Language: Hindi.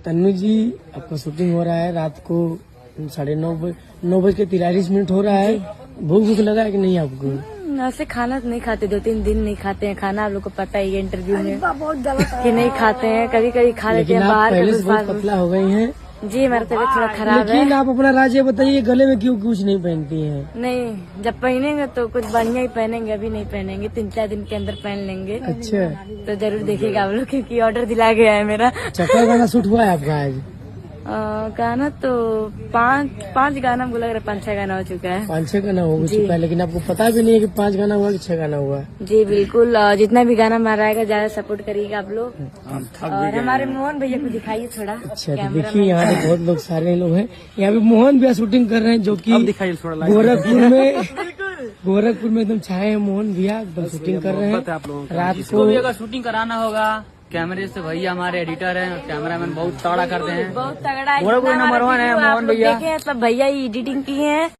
तन्नू जी, आपका शूटिंग हो रहा है रात को 9:43 हो रहा है। भूख लगा है कि नहीं आपको? ऐसे खाना नहीं खाते, 2-3 दिन नहीं खाते हैं खाना। आप लोग को पता ही है इंटरव्यू में कि नहीं खाते हैं, कभी कभी खा लेते हैं बाहर। पहले से बहुत पतला हो गई हैं। जी हमारा तबीयत थोड़ा खराब है। लेकिन आप अपना राज ये बताइए, गले में क्यों कुछ नहीं पहनती हैं? नहीं, जब पहनेंगे तो कुछ बढ़िया ही पहनेंगे, अभी नहीं पहनेंगे, 3-4 दिन के अंदर पहन लेंगे। अच्छा, तो जरूर देखिएगा आप लोग, क्योंकि ऑर्डर दिला गया है मेरा। चक्कर गाना शूट हुआ है आपका आज? गाना तो 5 गाना, मुझे लग रहा है 5-6 गाना हो चुका है। 5-6 गाना हो चुका है, लेकिन आपको पता भी नहीं है कि 5 गाना हुआ कि 6 गाना हुआ? जी बिल्कुल, जितना भी गाना हमारा आएगा ज्यादा सपोर्ट करिएगा आप लोग। और हमारे मोहन भैया को दिखाइए थोड़ा। अच्छा, तो देखिए यहाँ पे बहुत लोग, सारे लोग हैं यहाँ पे। मोहन भैया शूटिंग कर रहे हैं, जो कि गोरखपुर में एकदम छाए हैं। मोहन भैया एकदम शूटिंग कर रहे हैं रात को। अगर शूटिंग कराना होगा कैमरे से, भैया हमारे एडिटर हैं, कैमरामैन बहुत तगड़ा करते हैं, बहुत तगड़ा है, गोरखपुर नंबर 1 है मोहन भैया। देखे सब भैया ही एडिटिंग की है।